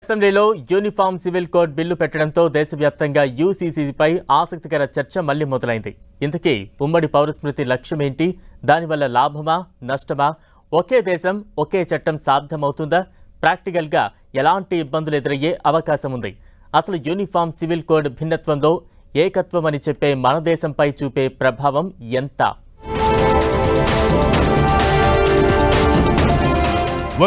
అసెంబ్లీలో uniform civil code bill పెట్టడంతో దేశవ్యాప్తంగా యూసీసీపై ఆసక్తికర చర్చ మళ్లీ మొదలైంది. ఇంతకీ ఉమ్మడి పౌరస్మృతి లక్ష్యమేంటి? దానివల్ల లాభమా నష్టమా? ఒకే దేశం ఒకే చట్టం సాధ్యమవుతుందా? ప్రాక్టికల్గా ఎలాంటి ఇబ్బందులు ఎదురయ్యే అవకాశం ఉంది? అసలు యూనిఫామ్ సివిల్ కోడ్ భిన్నత్వంలో ఏకత్వం అని చెప్పే మన దేశంపై చూపే ప్రభావం ఎంత?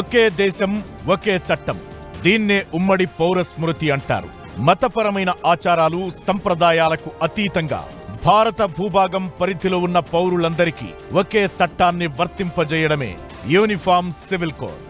ఒకే దేశం ఒకే చట్టం, దీన్నే ఉమ్మడి పౌరస్మృతి అంటారు. మతపరమైన ఆచారాలు సంప్రదాయాలకు అతీతంగా భారత భూభాగం పరిధిలో ఉన్న పౌరులందరికీ ఒకే చట్టాన్ని వర్తింపజేయడమే యూనిఫామ్ సివిల్ కోడ్.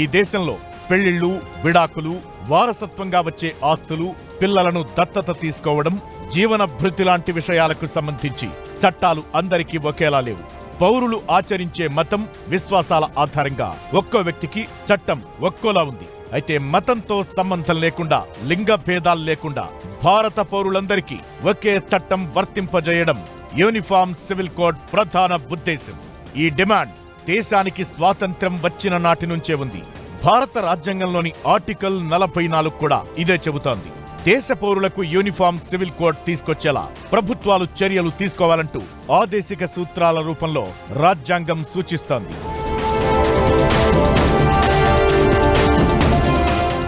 ఈ దేశంలో పెళ్లిళ్లు, విడాకులు, వారసత్వంగా వచ్చే ఆస్తులు, పిల్లలను దత్తత తీసుకోవడం, జీవన భృతి లాంటి విషయాలకు సంబంధించి చట్టాలు అందరికీ ఒకేలా లేవు. పౌరులు ఆచరించే మతం, విశ్వాసాల ఆధారంగా ఒక్కో వ్యక్తికి చట్టం ఒక్కోలా ఉంది. అయితే మతంతో సంబంధం లేకుండా, లింగ భేదాలు లేకుండా భారత పౌరులందరికీ ఒకే చట్టం వర్తింపజేయడం యూనిఫామ్ సివిల్ కోడ్ ప్రధాన ఉద్దేశం. ఈ డిమాండ్ దేశానికి స్వాతంత్ర్యం వచ్చిన నాటి నుంచే ఉంది. భారత రాజ్యాంగంలోని ఆర్టికల్ 44 కూడా ఇదే చెబుతోంది. దేశ పౌరులకు యూనిఫామ్ సివిల్ కోడ్ తీసుకొచ్చేలా ప్రభుత్వాలు చర్యలు తీసుకోవాలంటూ ఆదేశిక సూత్రాల రూపంలో రాజ్యాంగం సూచిస్తోంది.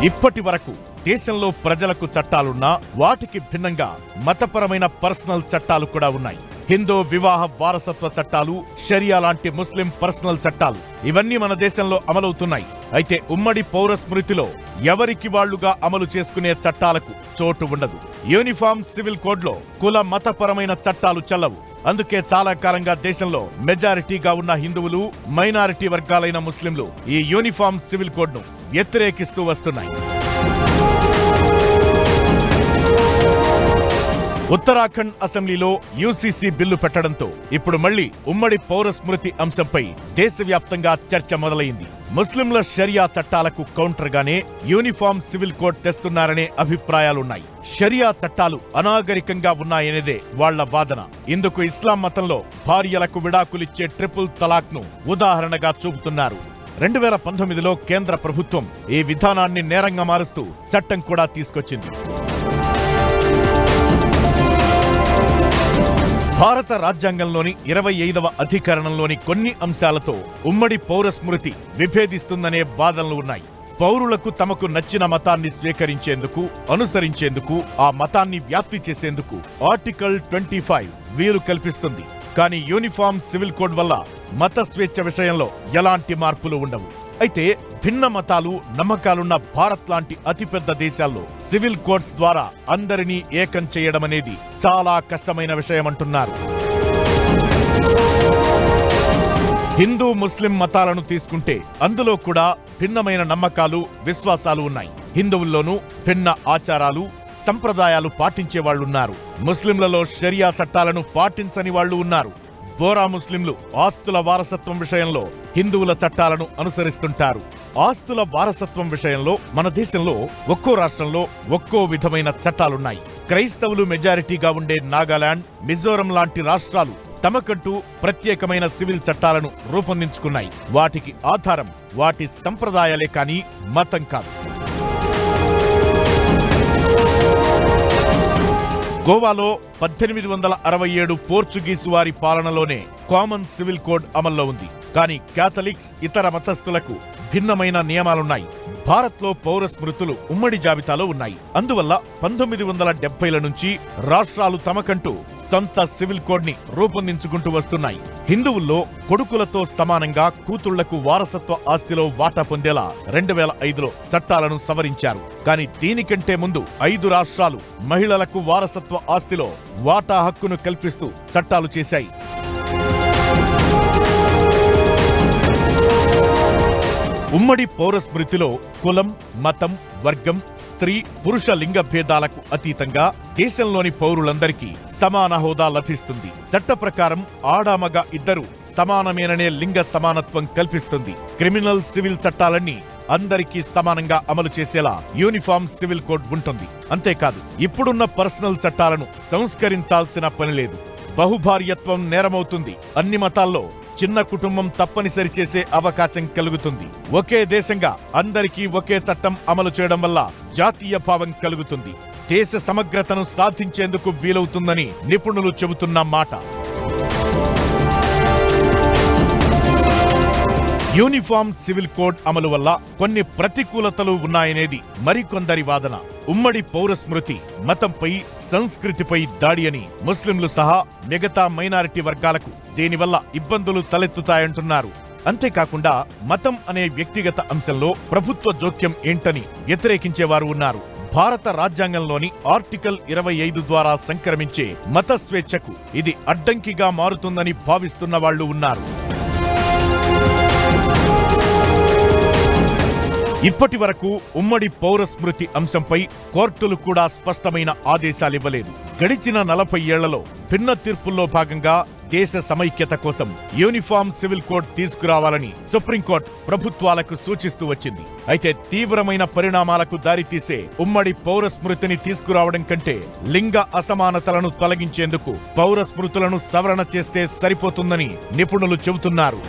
ఇప్పటి వరకు దేశంలో ప్రజలకు చట్టాలున్నా వాటికి భిన్నంగా మతపరమైన పర్సనల్ చట్టాలు కూడా ఉన్నాయి. హిందూ వివాహ వారసత్వ చట్టాలు, షరియా లాంటి ముస్లిం పర్సనల్ చట్టాలు, ఇవన్నీ మన దేశంలో అమలవుతున్నాయి. అయితే ఉమ్మడి పౌర స్మృతిలో ఎవరికి వాళ్లుగా అమలు చేసుకునే చట్టాలకు చోటు ఉండదు. యూనిఫామ్ సివిల్ కోడ్లో కుల మతపరమైన చట్టాలు చెల్లవు. అందుకే చాలా కాలంగా దేశంలో మెజారిటీగా ఉన్న హిందువులు, మైనారిటీ వర్గాలైన ముస్లింలు ఈ యూనిఫామ్ సివిల్ కోడ్ను వ్యతిరేకిస్తూ వస్తున్నాయి. ఉత్తరాఖండ్ అసెంబ్లీలో యూసీసీ బిల్లు పెట్టడంతో ఇప్పుడు మళ్లీ ఉమ్మడి పౌర స్మృతి అంశంపై దేశవ్యాప్తంగా చర్చ మొదలైంది. ముస్లింల షరియా చట్టాలకు కౌంటర్గానే యూనిఫామ్ సివిల్ కోడ్ తెస్తున్నారనే అభిప్రాయాలున్నాయి. షరియా చట్టాలు అనాగరికంగా ఉన్నాయనేదే వాళ్ల వాదన. ఇందుకు ఇస్లాం మతంలో భార్యలకు విడాకులిచ్చే ట్రిపుల్ తలాక్ ను ఉదాహరణగా చూపుతున్నారు. 2019లో కేంద్ర ప్రభుత్వం ఈ విధానాన్ని నేరంగా మారుస్తూ చట్టం కూడా తీసుకొచ్చింది. భారత రాజ్యాంగంలోని 25వ అధికరణంలోని కొన్ని అంశాలతో ఉమ్మడి పౌర స్మృతి విభేదిస్తుందనే వాదనలు ఉన్నాయి. పౌరులకు తమకు నచ్చిన మతాన్ని స్వీకరించేందుకు, అనుసరించేందుకు, ఆ మతాన్ని వ్యాప్తి చేసేందుకు ఆర్టికల్ 25 వీలు కల్పిస్తుంది. కానీ యూనిఫామ్ సివిల్ కోడ్ వల్ల మత స్వేచ్ఛ విషయంలో ఎలాంటి మార్పులు ఉండవు. అయితే భిన్న మతాలు, నమ్మకాలున్న భారత్ లాంటి అతిపెద్ద దేశాల్లో సివిల్ కోడ్స్ ద్వారా అందరినీ ఏకం చేయడమనేది చాలా కష్టమైన విషయమంటున్నారు. హిందూ, ముస్లిం మతాలను తీసుకుంటే అందులో కూడా భిన్నమైన నమ్మకాలు, విశ్వాసాలు ఉన్నాయి. హిందువుల్లోనూ భిన్న ఆచారాలు, సంప్రదాయాలు పాటించే వాళ్లున్నారు. ముస్లింలలో షరియా చట్టాలను పాటించని వాళ్లు ఉన్నారు. బోరా ముస్లింలు ఆస్తుల వారసత్వం విషయంలో హిందువుల చట్టాలను అనుసరిస్తుంటారు. ఆస్తుల వారసత్వం విషయంలో మన దేశంలో ఒక్కో రాష్ట్రంలో ఒక్కో విధమైన చట్టాలున్నాయి. క్రైస్తవులు మెజారిటీగా ఉండే నాగాలాండ్, మిజోరం లాంటి రాష్ట్రాలు తమకంటూ ప్రత్యేకమైన సివిల్ చట్టాలను రూపొందించుకున్నాయి. వాటికి ఆధారం వాటి సంప్రదాయాలే కానీ మతం కాదు. గోవాలో 1867 పోర్చుగీసు వారి పాలనలోనే కామన్ సివిల్ కోడ్ అమల్లో ఉంది. కానీ క్యాథలిక్స్, ఇతర మతస్థులకు భిన్నమైన నియమాలున్నాయి. భారత్లో పౌర స్మృతులు ఉమ్మడి జాబితాలో ఉన్నాయి. అందువల్ల 1970ల నుంచి రాష్ట్రాలు తమకంటూ సొంత సివిల్ కోడ్ ని రూపొందించుకుంటూ వస్తున్నాయి. హిందువుల్లో కొడుకులతో సమానంగా కూతుళ్లకు వారసత్వ ఆస్తిలో వాటా పొందేలా 2005లో చట్టాలను సవరించారు. కానీ దీనికంటే ముందు 5 రాష్ట్రాలు మహిళలకు వారసత్వ ఆస్తిలో వాటా హక్కును కల్పిస్తూ చట్టాలు చేశాయి. ఉమ్మడి పౌర స్మృతిలో కులం, మతం, వర్గం, స్త్రీ, పురుష లింగ భేదాలకు అతీతంగా దేశంలోని పౌరులందరికీ సమాన హోదా లభిస్తుంది. చట్ట ప్రకారం ఆడామగ ఇద్దరు సమానమేననే లింగ సమానత్వం కల్పిస్తుంది. క్రిమినల్, సివిల్ చట్టాలన్నీ అందరికీ సమానంగా అమలు చేసేలా యూనిఫామ్ సివిల్ కోడ్ ఉంటుంది. అంతేకాదు, ఇప్పుడున్న పర్సనల్ చట్టాలను సంస్కరించాల్సిన పని లేదు. బహుభార్యత్వం నేరమవుతుంది. అన్ని మతాల్లో చిన్న కుటుంబం తప్పనిసరి చేసే అవకాశం కలుగుతుంది. ఒకే దేశంగా అందరికీ ఒకే చట్టం అమలు చేయడం వల్ల జాతీయ భావం కలుగుతుంది. దేశ సమగ్రతను సాధించేందుకు వీలవుతుందని నిపుణులు చెబుతున్న మాట. యూనిఫామ్ సివిల్ కోడ్ అమలు వల్ల కొన్ని ప్రతికూలతలు ఉన్నాయనేది మరికొందరి వాదన. ఉమ్మడి పౌర స్మృతి మతంపై, సంస్కృతిపై దాడి అని ముస్లింలు సహా మిగతా మైనారిటీ వర్గాలకు దీనివల్ల ఇబ్బందులు తలెత్తుతాయంటున్నారు. అంతేకాకుండా మతం అనే వ్యక్తిగత అంశంలో ప్రభుత్వ జోక్యం ఏంటని వ్యతిరేకించేవారు ఉన్నారు. భారత రాజ్యాంగంలోని ఆర్టికల్ 25 ద్వారా సంక్రమించే మత స్వేచ్ఛకు ఇది అడ్డంకిగా మారుతుందని భావిస్తున్న వాళ్లు ఉన్నారు. ఇప్పటి వరకు ఉమ్మడి పౌర స్మృతి అంశంపై కోర్టులు కూడా స్పష్టమైన ఆదేశాలివ్వలేదు. గడిచిన 40 ఏళ్లలో భిన్న తీర్పుల్లో భాగంగా దేశ సమైక్యత కోసం యూనిఫామ్ సివిల్ కోడ్ తీసుకురావాలని సుప్రీంకోర్టు ప్రభుత్వాలకు సూచిస్తూ వచ్చింది. అయితే తీవ్రమైన పరిణామాలకు దారితీసే ఉమ్మడి పౌర స్మృతిని తీసుకురావడం కంటే లింగ అసమానతలను తొలగించేందుకు పౌర స్మృతులను సవరణ చేస్తే సరిపోతుందని నిపుణులు చెబుతున్నారు.